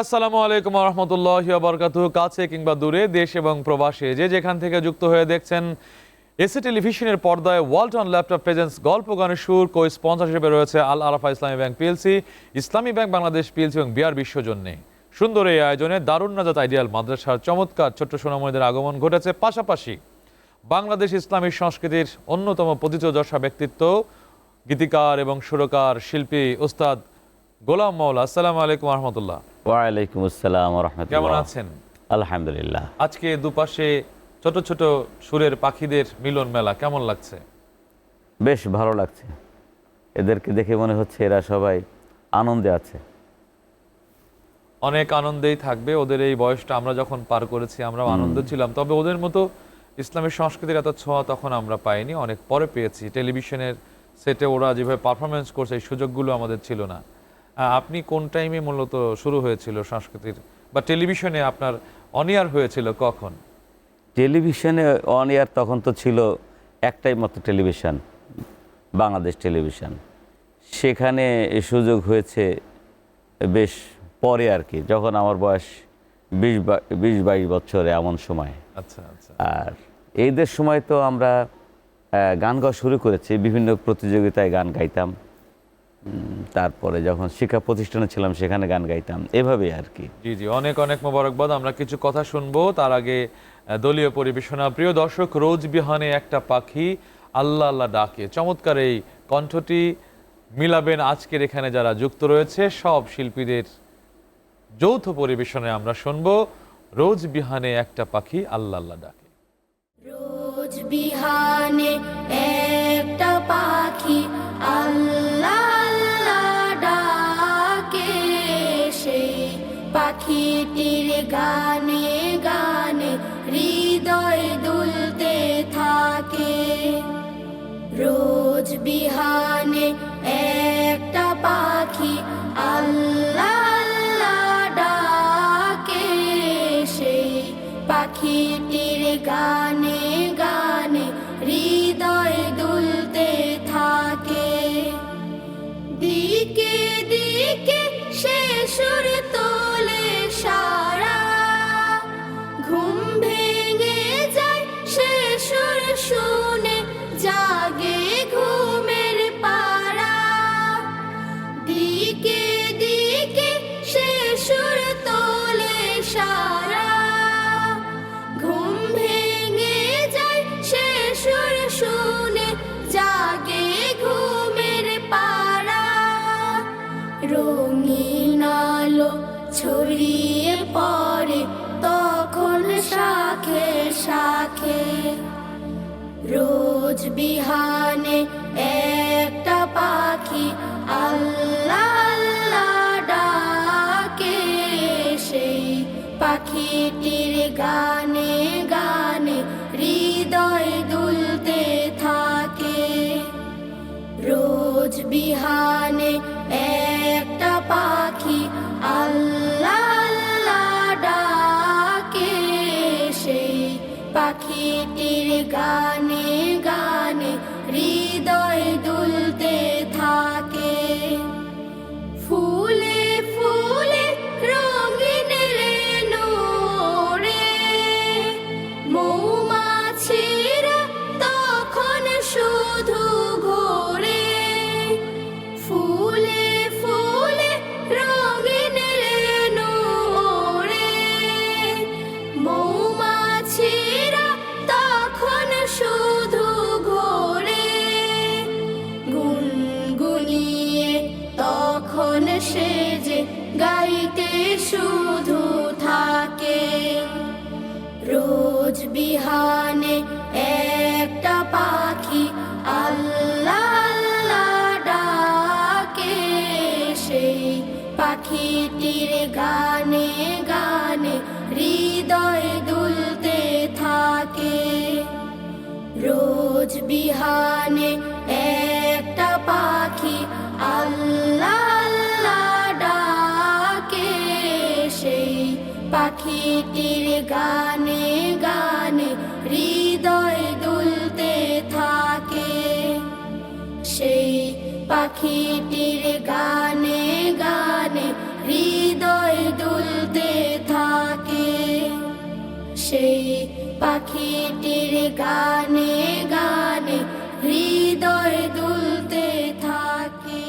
আসসালামু আলাইকুম ওয়া রাহমাতুল্লাহি ওয়া বারাকাতুহু। কাছে কিংবা দূরে, দেশ এবং প্রবাসে যে যেখান থেকে যুক্ত হয়ে দেখছেন এসি টেলিভিশনের পর্দায় ওয়ালটন ল্যাপটপ প্রেজেন্স গল্প গানের সুর। কো স্পন্সর হিসেবে রয়েছে আল আরাফা ইসলামী ব্যাংক পিএলসি, ইসলামী ব্যাংক বাংলাদেশ পিএলসি এবং বিআর বিশ্বজন্যে। সুন্দর এই আয়োজনে দারুন নাজাত আইডিয়াল মাদ্রাসার চমৎকার ছোট্ট সোনামণিদের আগমন ঘটেছে। পাশাপাশি বাংলাদেশ ইসলামী সংস্কৃতির অন্যতম প্রথিতযশা ব্যক্তিত্ব, গীতিকার এবং সুরকার শিল্পী ওস্তাদ গোলাম মাওলা। আসসালামু আলাইকুম ওয়া রাহমাতুল্লাহ। ওয়ালাইকুম আসসালাম ওয়া রাহমাতুল্লাহ। কেমন আছেন? আলহামদুলিল্লাহ। আজকে দুপাশে ছোট ছোট সুরের পাখিদের মিলন মেলা কেমন লাগছে? বেশ ভালো লাগছে, এদেরকে দেখে মনে হচ্ছে এরা সবাই আনন্দে আছে। অনেক আনন্দেই থাকবে। ওদের এই বয়সটা আমরা যখন পার করেছি আমরাও আনন্দে ছিলাম, তবে ওদের মতো ইসলামী সংস্কৃতির এত ছোঁয়া তখন আমরা পাইনি, অনেক পরে পেয়েছি। টেলিভিশনের সেটে ওরা যেভাবে পারফরমেন্স করছে এই সুযোগগুলো আমাদের ছিল না। আপনি কোন টাইমে মূলত শুরু হয়েছিল সংস্কৃতির, বা টেলিভিশনে আপনার অনিয়ার হয়েছিল কখন? টেলিভিশনে অন এয়ার তখন তো ছিল একটাই মাত্র টেলিভিশন, বাংলাদেশ টেলিভিশন। সেখানে এই সুযোগ হয়েছে বেশ পরে আর কি, যখন আমার বয়স 20-22 বছরে এমন সময়। আচ্ছা আচ্ছা। আর এইদের সময় তো আমরা গান গাওয়া শুরু করেছি, বিভিন্ন প্রতিযোগিতায় গান গাইতাম। তারপরে যখন শিক্ষা প্রতিষ্ঠানে ছিলাম সেখানে গান গাইতাম, এভাবেই আর কি। জি জি, অনেক অনেক মোবারকবাদ। আমরা কিছু কথা শুনবো, তার আগে দলীয় পরিবেশনা। প্রিয় দর্শক, রোজ বিহানে একটা পাখি আল্লাহ আল্লাহ ডাকে, চমৎকার এই কণ্ঠটি মিলাবেন আজকের এখানে যারা যুক্ত রয়েছে সব শিল্পীদের যৌথ পরিবেশনায়। আমরা শুনবো রোজ বিহানে একটা পাখি আল্লাহ আল্লাহ ডাকে। রোজ বিহানে একটা পাখি আল্লাহ আল্লাহ ডাকে, সেই পাখিটির গানে গানে হৃদয় দুলতে থাকে। রোজ বিহানে একটা পাখি আল্লাহ আল্লাহ ডাকে, সেই পাখিটির গানে গানে হৃদয় দুলতে থাকে। দিকে দিকে সে সুর তোলে সারা, ঘুম ভেঙে যায় সে সুর শুনে, জাগে ঘুমের পাড়া। দিকে দিকে সে সুর তোলে সারা, ঘুম ভেঙে যায় সে সুর শুনে, জাগে ঘুমের পাড়া। রঙিন আলো ছড়িয়ে পড়ে তখন শাখে শাখে। রোজ বিহানে একটা পাখি আল্লাহ আল্লাহ ডাকে, সেই পাখিটির গানে গানে হৃদয় দুলতে থাকে। রোজ বিহানে একটা পাখি আল্লাহ আল্লাহ ডাকে, সেই পাখিটির গানে গানে হৃদয় দুলতে থাকে। ফুলে ফুলে রঙিন রেণু ওড়ে, মৌমাছিরা তখন শুধু ঘোরে। ফুলে ফুলে রঙিন রেণু ওড়ে, মৌমাছিরা তখন শুধু ঘোরে। গুনগুনিয়ে তখন সে যে গাইতে শুধু থাকে। রোজ বিহানে একটা পাখি আল্লাহ আল্লাহ ডাকে, সেই পাখিটির গানে গানে হৃদয় দুলতে থাকে। রোজ বিহানে একটা পাখি আল্লাহ আল্লাহ ডাকে, সেই পাখিটির গানে গানে হৃদয় দুলতে থাকে। সেই পাখিটির গানে গানে হৃদয় দুল সেই পাখিটির গানে গানে হৃদয় দুলতে থাকে।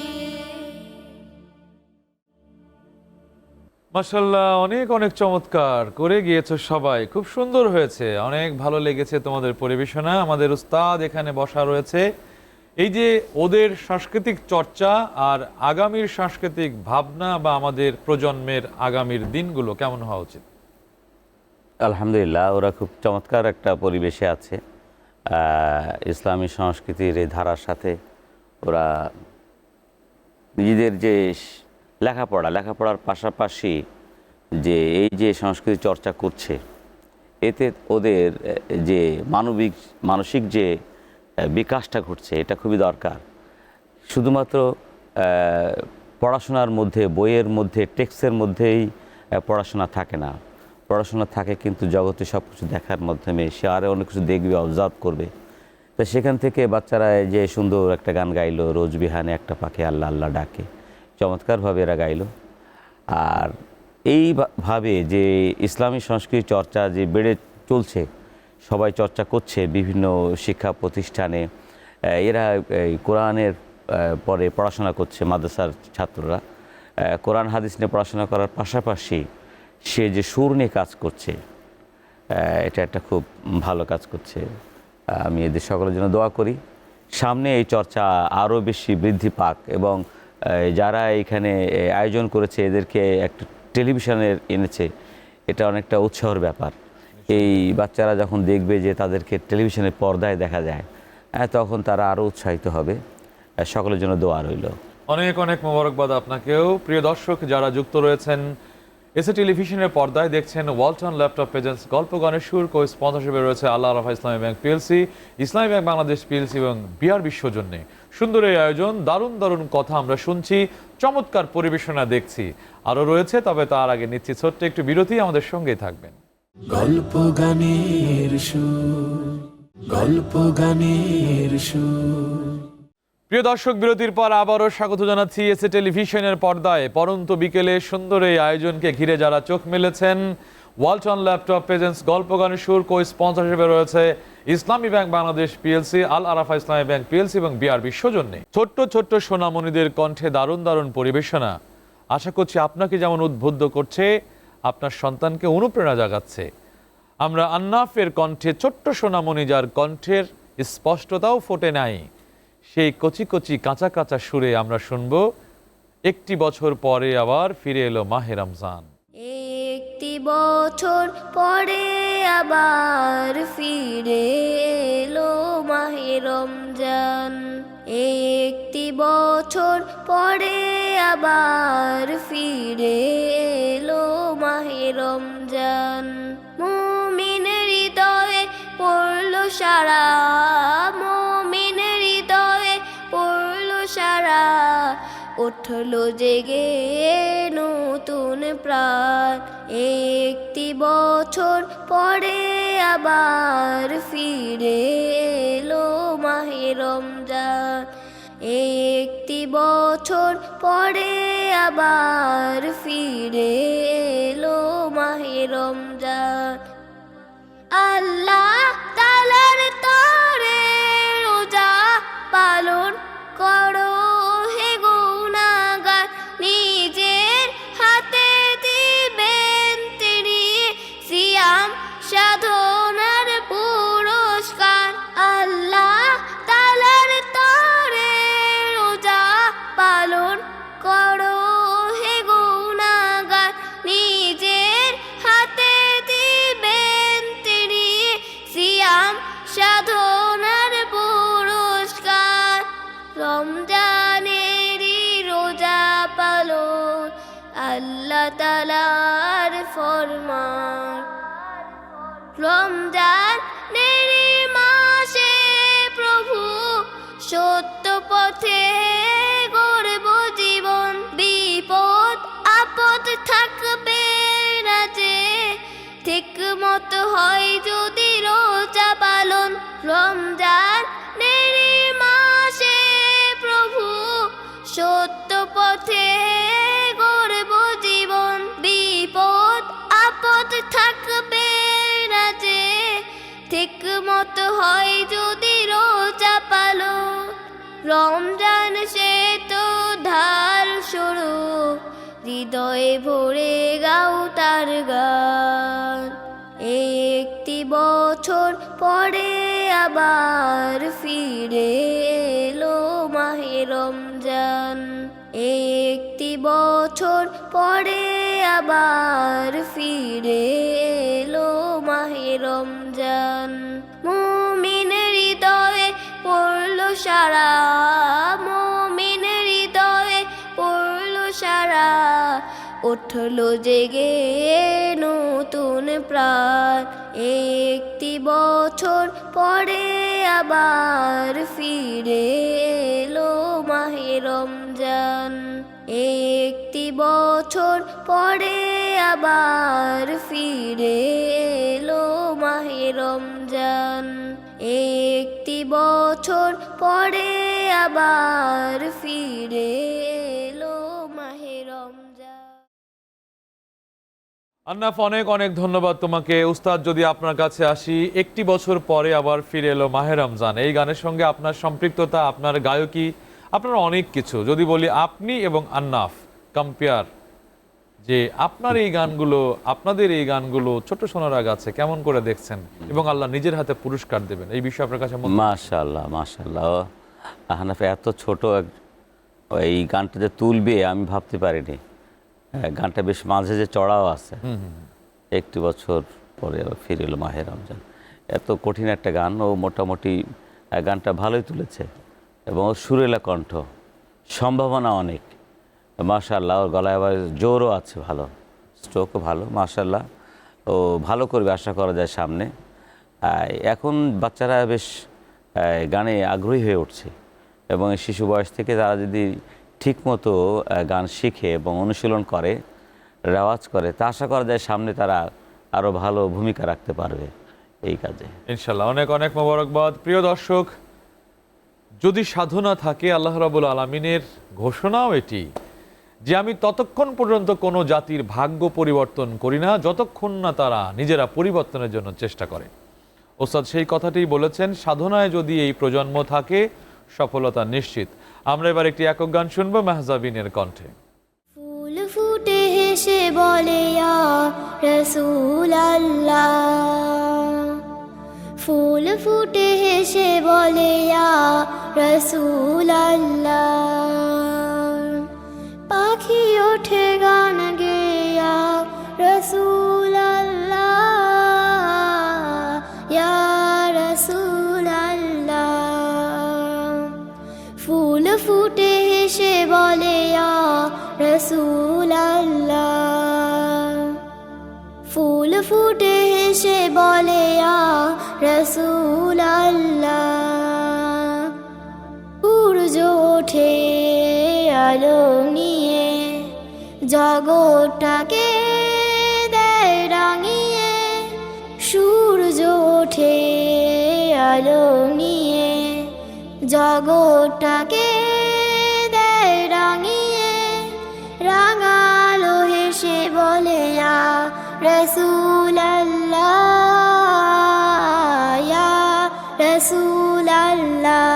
মাশাআল্লাহ, অনেক অনেক চমৎকার করে গিয়েছো সবাই, খুব সুন্দর হয়েছে, অনেক ভালো লেগেছে তোমাদের পরিবেশনা। আমাদের উস্তাদ এখানে বসা রয়েছে। এই যে ওদের সাংস্কৃতিক চর্চা আর আগামীর সাংস্কৃতিক ভাবনা বা আমাদের প্রজন্মের আগামীর দিনগুলো কেমন হওয়া উচিত? আলহামদুলিল্লাহ, ওরা খুব চমৎকার একটা পরিবেশে আছে। ইসলামী সংস্কৃতির এই ধারার সাথে ওরা নিজেদের যে লেখাপড়ার পাশাপাশি যে এই যে সংস্কৃতি চর্চা করছে, এতে ওদের যে মানসিক যে বিকাশটা ঘটছে, এটা খুবই দরকার। শুধুমাত্র পড়াশোনার মধ্যে, বইয়ের মধ্যে, টেক্সটের মধ্যেই পড়াশোনা থাকে না। পড়াশোনা থাকে কিন্তু জগতে সব কিছু দেখার মাধ্যমে, সে আরও অনেক কিছু দেখবে, অবজার্ভ করবে। তো সেখান থেকে বাচ্চারা যে সুন্দর একটা গান গাইলো, রোজ বিহানে একটা পাখি আল্লাহ আল্লাহ ডাকে, চমৎকারভাবে এরা গাইলো। আর এইভাবে যে ইসলামী সংস্কৃতি চর্চা যে বেড়ে চলছে, সবাই চর্চা করছে বিভিন্ন শিক্ষা প্রতিষ্ঠানে। এরা কোরআনের পরে পড়াশোনা করছে, মাদ্রাসার ছাত্ররা কোরআন হাদিস নিয়ে পড়াশোনা করার পাশাপাশি সে যে সুর নিয়ে কাজ করছে, এটা একটা খুব ভালো কাজ করছে। আমি এদের সকলের জন্য দোয়া করি, সামনে এই চর্চা আরও বেশি বৃদ্ধি পাক, এবং যারা এখানে আয়োজন করেছে এদেরকে একটা টেলিভিশনের এনেছে, এটা অনেকটা উৎসাহের ব্যাপার। এই বাচ্চারা যখন দেখবে যে তাদেরকে টেলিভিশনের পর্দায় দেখা যায়, তখন তারা আরও উৎসাহিত হবে। সকলের জন্য দোয়া রইল। অনেক অনেক মোবারকবাদ আপনাকেও। প্রিয় দর্শক যারা যুক্ত রয়েছেন এসএ টেলিভিশনের পর্দায়, দেখছেন ওয়ালটন ল্যাপটপ প্রেজেন্টস গল্প গানের সুর। কো স্পন্সরশিপে রয়েছে আল্লাহ রাফা ইসলামী ব্যাংক পিএলসি, ইসলামী ব্যাংক বাংলাদেশ পিএলসি এবং বিআর বিশ্বজন্যে। সুন্দর এই আয়োজন, দারুণ দারুণ কথা আমরা শুনছি, চমৎকার পরিবেশনা দেখছি, আরও রয়েছে। তবে তার আগে নিচ্ছি ছোট্ট একটু বিরতি, আমাদের সঙ্গেই থাকবেন। গল্প গানের সুর, গল্প গানের সুর। প্রিয় দর্শক, বিরতির পর আবারও স্বাগত জানাচ্ছি এসএ টেলিভিশনের পর্দায়। পরন্ত বিকেলে সুন্দর এই আয়োজনকে ঘিরে যারা চোখ মেলেছেন, ওয়ালটন ল্যাপটপ প্রেজেন্টস গল্প গানের সুর। কো স্পন্সরশিপে রয়েছে ইসলামী ব্যাংক বাংলাদেশ পিএলসি, আল আরাফা ইসলামী ব্যাংক পিএলসি এবং বিআর বিশ্বজন্যে। ছোট্ট ছোট্ট সোনামণিদের কণ্ঠে দারুণ দারুণ পরিবেশনা আশা করছি আপনাকে যেমন উদ্বুদ্ধ করছে, আপনার সন্তানকে অনুপ্রেরণা জাগাচ্ছে। আমরা আন্নাফের কণ্ঠে, ছোট্ট সোনামণি যার কণ্ঠের স্পষ্টতাও ফোটে নাই, সেই কচি কচি কাঁচা কাঁচা সুরে আমরা শুনব একটি বছর পরে আবার ফিরে এলো মাহে রমজান। একটি বছর পরে আবার ফিরে এলো মাহে রমজান। একটি বছর পরে আবার ফিরে এলো মাহে রমজান। মুমিনের হৃদয়ে পড়লো সারা, মুমিনের হৃদয়ে পড়লো সারা, উঠলো জেগে নতুন প্রাণ। একটি বছর পরে আবার ফিরে এলো মাহে রমজান। একটি বছর পরে আবার ফিরে এলো মাহে রমজান। আল্লাহ তাআলার তরে রোজা পালন করো হে গুনাহগার, নিজের হাতে দিবেন তিনি সিয়াম সাধনার পুরস্কার। আল্লাহ তাআলার তরে রোজা পালন করো হে গুনাহগার, নিজের হাতে দিবেন তিনি সিয়াম সাধনার পুরস্কার। রমজানেরই রোজা পালন আল্লাহ তাআলার ফরমান। রমজানেরই মাসে প্রভু সত্য পথে গড়ব জীবন, বিপদ আপদ থাকবে না যে, ঠিক মতো হয় যদি রোজা পালন। রমজানেরই মাসে প্রভু সত্য পথে গড়ব জীবন, বিপদ আপদ থাকবে না ইবাদত হয় যদি রোজা পালো, রমজান সে তো ধার শুরু, হৃদয়ে ভরে গাও তার গান। একটি বছর পরে আবার ফিরে এলো মাহে রমজান, একটি বছর পরে আবার ফিরে এলো মাহে রমজান। মুমিন হৃদয়ে পড়লো সারা, মুমিন হৃদয়ে পড়লো সারা, উঠলো জেগে নতুন প্রাণ। একটি বছর পরে আবার ফিরে এলো মাহে রমজান, একটি বছর পরে আবার ফিরে এলো মাহে রমজান, একটি বছর পরে আবার ফিরে এলো মাহে রমজান। আন্নাফ, অনেক অনেক ধন্যবাদ তোমাকে। উস্তাদ, যদি আপনার কাছে আসি, একটি বছর পরে আবার ফিরে এলো মাহে রমজান, এই গানের সঙ্গে আপনার সম্পৃক্ততা, আপনার গায়কী, আপনার অনেক কিছু যদি বলি, আপনি এবং আন্নাফ কম্পেয়ার, যে আপনার এই গানগুলো, আপনাদের এই গানগুলো ছোট সোনার গাছে কেমন করে দেখছেন, এবং আল্লাহ নিজের হাতে পুরস্কার দেবেন, এই বিষয়ে আপনার কাছে মাশাআল্লাহ মাশাআল্লাহ। আহনাফ এত ছোট এই গানটা যে তুলবে আমি ভাবতে পারিনি। গানটা বেশ মাঝে যে চড়াও আছে। একটি বছর পরে আবার ফিরে এলো মাহে রমজান, এত কঠিন একটা গান। ও মোটামুটি গানটা ভালোই তুলেছে, এবং ওর সুরেলা কণ্ঠ, সম্ভাবনা অনেক। মাশাআল্লাহ, ওর গলায় আবার জোরও আছে, ভালো স্ট্রোকও ভালো। মাশাআল্লাহ, ও ভালো করবে আশা করা যায় সামনে। এখন বাচ্চারা বেশ গানে আগ্রহী হয়ে উঠছে, এবং শিশু বয়স থেকে তারা যদি ঠিকমতো গান শিখে এবং অনুশীলন করে, রেওয়াজ করে, তা আশা করা যায় সামনে তারা আরও ভালো ভূমিকা রাখতে পারবে এই কাজে ইনশাল্লাহ। অনেক অনেক মোবারকবাদ। প্রিয় দর্শক, যদি সাধনা থাকে, আল্লাহ রাব্বুল আলামিনের ঘোষণাও এটি যে আমি ততক্ষণ পর্যন্ত কোনো জাতির ভাগ্য পরিবর্তন করি না যতক্ষণ না তারা নিজেরা পরিবর্তনের জন্য চেষ্টা করে। ওস্তাদ সেই কথাটি বলেছেন, সাধনায় যদি এই প্রজন্ম থাকে, সফলতা নিশ্চিত। আমরা এবার একটি একক গান শুনবো মাহজাবিনের কণ্ঠে। ফুল ফুটে হেসে বলে ইয়া রাসূলুল্লাহ, ফুল ফুটে হেসে বলে ইয়া রাসূলুল্লাহ, পাখি ওঠে গান গেয়া রাসূলুল্লাহ, ইয়া রাসূলুল্লাহ। ফুল ফুটে হেসে বলে ইয়া রাসূলুল্লাহ, ফুল ফুটে হেসে বলে ইয়া রাসূলুল্লাহ, সূর্য ওঠে আলো নিয়ে, জগৎটাকে দেয় রাঙিয়ে, সূর্য ওঠে আলো নিয়ে, জগৎটাকে দেয় রাঙিয়ে, রাঙালো হেসে বলে ইয়া রাসূলুল্লাহ, ইয়া রাসূলুল্লাহ।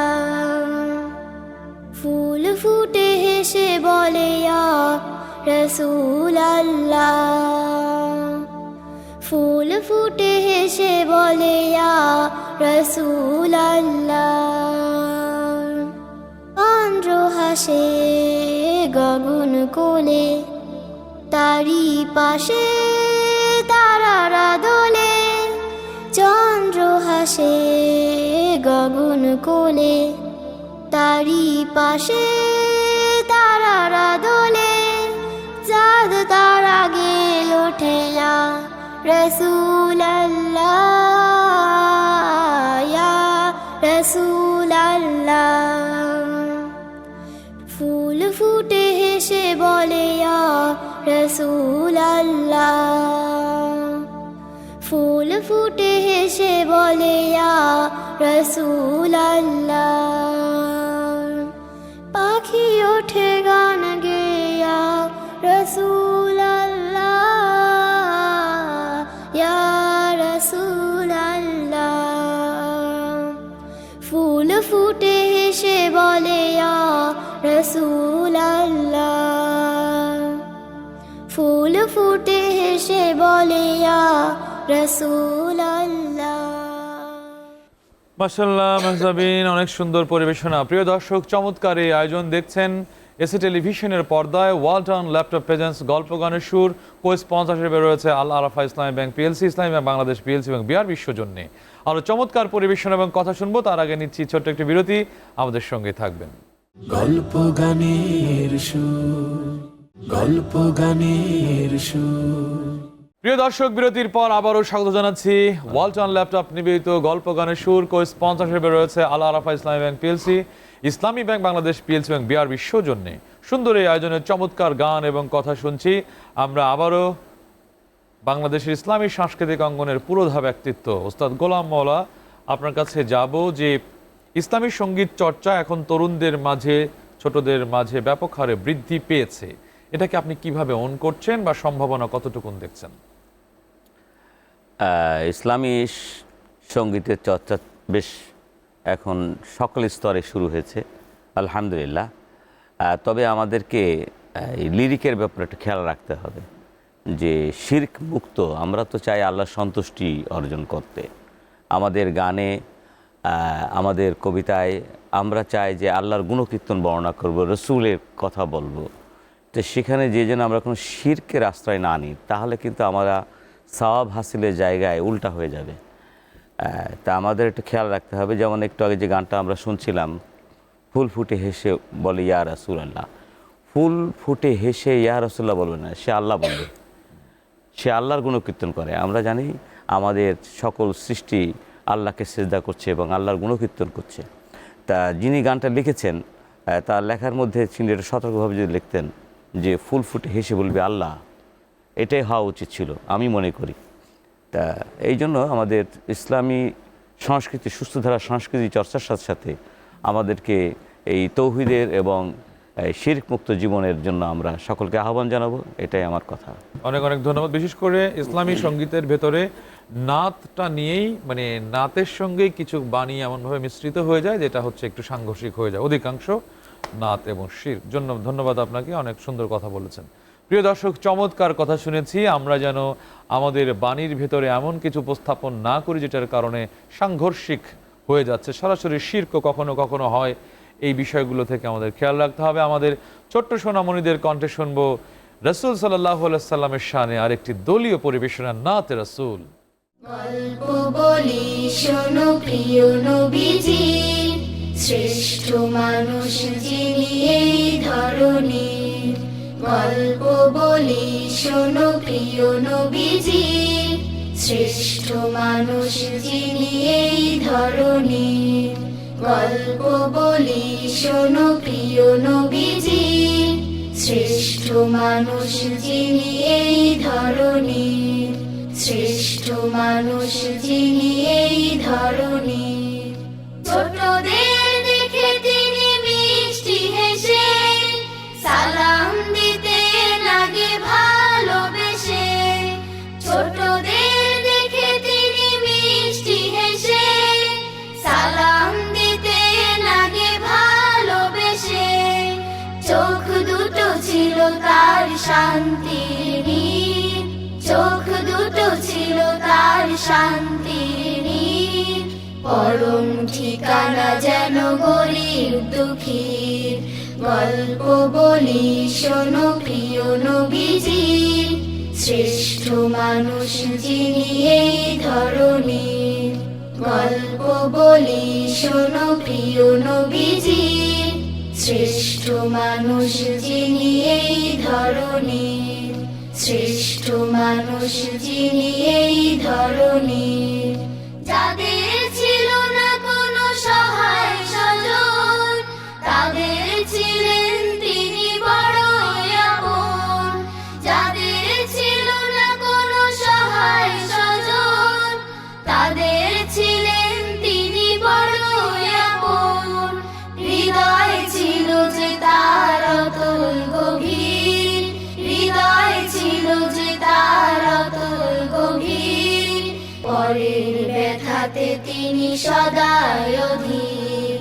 ফুল ফুটে হেসে বলে ইয়া রাসূলুল্লাহ, ফুল ফুটে হেসে বলে ইয়া রাসূলুল্লাহ, চন্দ্র হাসে গগন কোলে, তারি পাশে তারারা দোলে, চন্দ্র হাসে গগন কোলে, তারি পাশে তারারা দোলে, চাঁদ তারা গেল ওঠে ইয়া রাসূলুল্লাহ, ইয়া রাসূলুল্লাহ। ফুল ফুটে হেসে বলে ইয়া রাসূলুল্লাহ, ফুল ফুটে হেসে বলে ইয়া রাসূলুল্লাহ, পাখি ওঠে গান গেয়া রাসূলুল্লাহ, ইয়া রাসূলুল্লাহ। রসুল আল্লাহ। ফুল ফুটে হেসে বলে ইয়া রসুল আল্লাহ। মাশাআল্লাহ মাহজাবিন, অনেক সুন্দর পরিবেশনা। প্রিয় দর্শক, চমৎকার এই আয়োজন দেখছেন এসি টেলিভিশনের পর্দায়। ওয়ালটন ল্যাপটপ প্রেজেন্স গল্প গানের সুর। কো স্পন্সর হিসেবে রয়েছে আল আরাফা ইসলামী ব্যাংক পিএলসি, ইসলামী ব্যাংক বাংলাদেশ পিএলসি এবং বিআর বিশ্বজন্যে। আরও চমৎকার পরিবেশনা এবং কথা শুনবো, তার আগে নিচ্ছি ছোট্ট একটি বিরতি। আমাদের সঙ্গে থাকবেন। গল্প গানের সুর, গল্প গানের সুর। প্রিয় দর্শক, বিরতির পর আবারও স্বাগত জানাচ্ছি। ওয়ালটন ল্যাপটপ নিবেদিত গল্প গানের সুর। কো স্পন্সর হিসেবে রয়েছে আল আরাফা ইসলামী ব্যাংক পিএলসি, ইসলামী ব্যাংক বাংলাদেশ পিএলসি এবং বিআর বিশ্বজন্যে। সুন্দর এই আয়োজনের চমৎকার গান এবং কথা শুনছি। আমরা আবারও বাংলাদেশের ইসলামী সাংস্কৃতিক অঙ্গনের পুরোধা ব্যক্তিত্ব ওস্তাদ গোলাম মওলা আপনার কাছে যাব, যে ইসলামী সঙ্গীত চর্চা এখন তরুণদের মাঝে, ছোটদের মাঝে ব্যাপক হারে বৃদ্ধি পেয়েছে। এটাকে আপনি কিভাবে অন করছেন বা সম্ভাবনা কতটুকুন দেখছেন? ইসলামী সঙ্গীতের চর্চা বেশ এখন সকল স্তরে শুরু হয়েছে, আলহামদুলিল্লাহ। তবে আমাদেরকে লিরিকের ব্যাপারে একটু খেয়াল রাখতে হবে যে শিরক মুক্ত, আমরা তো চাই আল্লাহর সন্তুষ্টি অর্জন করতে। আমাদের গানে, আমাদের কবিতায় আমরা চাই যে আল্লাহর গুণকীর্তন বর্ণনা করব, রসুলের কথা বলবো। তো সেখানে যে যেন আমরা কোনো শিরকের আশ্রয় না নিই, তাহলে কিন্তু আমরা সওয়াব হাসিলের জায়গায় উল্টা হয়ে যাবে। তা আমাদের একটু খেয়াল রাখতে হবে। যেমন একটু আগে যে গানটা আমরা শুনছিলাম, ফুল ফুটে হেসে বলে ইয়া রাসূল আল্লাহ। ফুল ফুটে হেসে ইয়া রাসূলুল্লাহ বলবে না, সে আল্লাহ বলবে, সে আল্লাহর গুণকীর্তন করে। আমরা জানি আমাদের সকল সৃষ্টি আল্লাহকে সিজদা করছে এবং আল্লাহর গুণকীর্তন করছে। তা যিনি গানটা লিখেছেন, তার লেখার মধ্যে তিনি এটা সতর্কভাবে যদি লিখতেন যে ফুল ফুটে হেসে বলবে আল্লাহ, এটাই হওয়া উচিত ছিল আমি মনে করি। তা এই জন্য আমাদের ইসলামী সংস্কৃতি, সুস্থধারা সংস্কৃতি চর্চার সাথে সাথে আমাদেরকে এই তৌহিদের এবং শিরক মুক্ত জীবনের জন্য আমরা সকলকে আহ্বান জানাবো, এটাই আমার কথা। অনেক অনেক ধন্যবাদ। বিশেষ করে ইসলামী সঙ্গীতের ভেতরে নাতটা নিয়েই, মানে নাতের সঙ্গেই কিছু বাণী এমনভাবে মিশ্রিত হয়ে যায় যেটা হচ্ছে একটু সাংঘর্ষিক হয়ে যায়, অধিকাংশ নাত এবং শিরক। জন্য ধন্যবাদ আপনাকে, অনেক সুন্দর কথা বলেছেন। প্রিয় দর্শক, চমৎকার কথা শুনেছি। আমরা যেন আমাদের বাণীর ভেতরে এমন কিছু উপস্থাপন না করি যেটার কারণে সাংঘর্ষিক হয়ে যাচ্ছে, সরাসরি শিরক কখনো কখনো হয়। এই বিষয়গুলো থেকে আমাদের খেয়াল রাখতে হবে। আমাদের ছোট্ট সোনামণিদের কণ্ঠে শুনবো রাসূল সাল্লাল্লাহু আলাইহি সাল্লামের শানে আরেকটি দলীয় পরিবেশনা, নাতে রাসূল। গল্প বলি শোনো প্রিয় নবীজি, শ্রেষ্ঠ মানুষ যিনি এই ধরনীর। গল্প বলি শোনো প্রিয় নবীজি, শ্রেষ্ঠ মানুষ যিনি এই ধরনীর। গল্প বলি শোনো প্রিয় নবীজি, শ্রেষ্ঠ মানুষ যিনি এই ধরনীর। শ্রেষ্ঠ মানুষ যিনি এই ধরনীর। ছোটদের দেখে তিনি মিষ্টি হেসে সালাম দিতে লাগে ভালোবেসে। ছোটদের দেখে তিনি মিষ্টি হেসে সালাম দিতে লাগে ভালোবেসে। চোখ দুটো ছিল তার শান্তির নীর, চোখ দুটো ছিল তার শান্তির নীর। পরম ঠিকানা যেন গরিব দুঃখীর। গল্প বলি শোনো প্রিয় নবীজি, শ্রেষ্ঠ মানুষ যিনি এই ধরনীর। গল্প বলি শোনো প্রিয় নবীজি, শ্রেষ্ঠ মানুষ যিনি এই ধরনীর। শ্রেষ্ঠ মানুষ যিনি এই ধরনীর। যাদের ছিল না কোনো সহায় স্বজন, তাদের ছিলেন তিনি বড়ই আপন। যাদের ছিল না কোনো সহায় স্বজন, তাদের ছিলেন তিনি বড়ই আপন। হৃদয় ছিল যে তার অতল গভীর, হৃদয় ছিল যে তার অতল গভীর। পরের ব্যথাতে তিনি সদাই অধীর।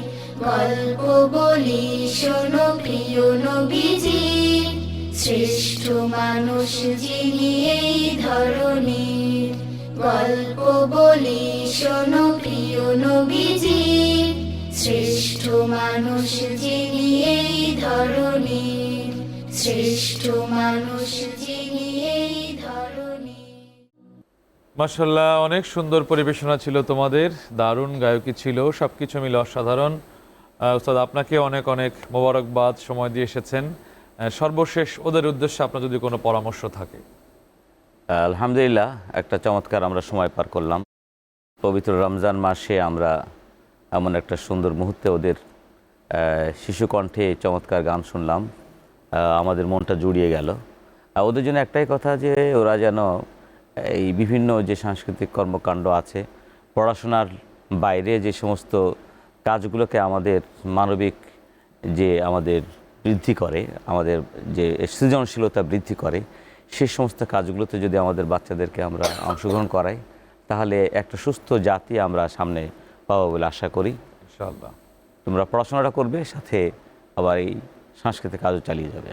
গল্প বলি শোনো প্রিয় নবীজি, শ্রেষ্ঠ মানুষ যিনি এই ধরনীর। গল্প বলি শোনো প্রিয় নবীজি, শ্রেষ্ঠ মানুষ যিনি এই ধরনীর, শ্রেষ্ঠ মানুষ যিনি এই ধরনীর। মাশাআল্লাহ, অনেক সুন্দর পরিবেশনা ছিল তোমাদের, দারুণ গায়কী ছিল, সবকিছু মিলে অসাধারণ। উস্তাদ, আপনাকে অনেক অনেক মোবারকবাদ, সময় দিয়ে এসেছেন। সর্বশেষ ওদের উদ্দেশ্যে আপনার যদি কোনো পরামর্শ থাকে। আলহামদুলিল্লাহ, একটা চমৎকার আমরা সময় পার করলাম। পবিত্র রমজান মাসে আমরা এমন একটা সুন্দর মুহূর্তে ওদের শিশু কণ্ঠে চমৎকার গান শুনলাম, আমাদের মনটা জুড়িয়ে গেল। ওদের জন্য একটাই কথা যে ওরা যেন এই বিভিন্ন যে সাংস্কৃতিক কর্মকাণ্ড আছে, পড়াশোনার বাইরে যে সমস্ত কাজগুলোকে আমাদের মানবিক যে আমাদের বৃদ্ধি করে, আমাদের যে সৃজনশীলতা বৃদ্ধি করে, সেই সমস্ত কাজগুলোতে যদি আমাদের বাচ্চাদেরকে আমরা অংশগ্রহণ করাই, তাহলে একটা সুস্থ জাতি আমরা সামনে পাবো বলে আশা করি। ইনশাআল্লাহ। তোমরা পড়াশোনাটা করবে, সাথে আবার এই সাংস্কৃতিক কাজও চালিয়ে যাবে।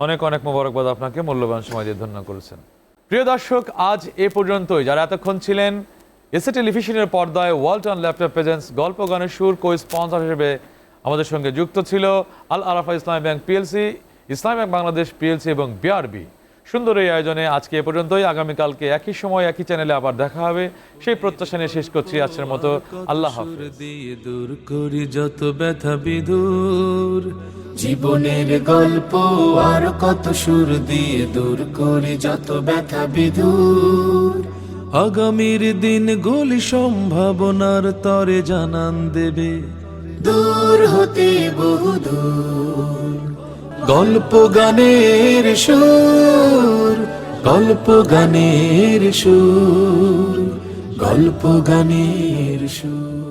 অনেক অনেক মোবারকবাদ আপনাকে, মূল্যবান সময় দিয়ে ধন্য করেছেন। প্রিয় দর্শক, আজ এ পর্যন্তই। যারা এতক্ষণ ছিলেন এসএ টেলিভিশনের পর্দায় ওয়ালটন ল্যাপটপ প্রেজেন্টস গল্প গানের সুর কো স্পন্সর হিসেবে আমাদের সঙ্গে যুক্ত ছিল আল আরাফা ইসলামী ব্যাংক পিএলসি, ইসলামী ব্যাংক বাংলাদেশ পিএলসি এবং বিআরবি। সুন্দর এই আয়োজনে আজকে এ পর্যন্তই। আগামীকালকে একই সময় একই চ্যানেলে আবার দেখা হবে, সেই প্রত্যাশা নিয়ে শেষ করছি আজকের মতো। আল্লাহ হাফেজ। দিয়ে দূর করি যত ব্যথা বিদূর, জীবনের গল্প আর কত সুর দিয়ে দূর করি যত ব্যথা বিদূর। আগামীর দিনগুলি সম্ভাবনার তরে জানান দেবে, দূর হতে বহু দূর। গল্প গানের সুর, গল্প গানের সুর, গল্প গানের সুর।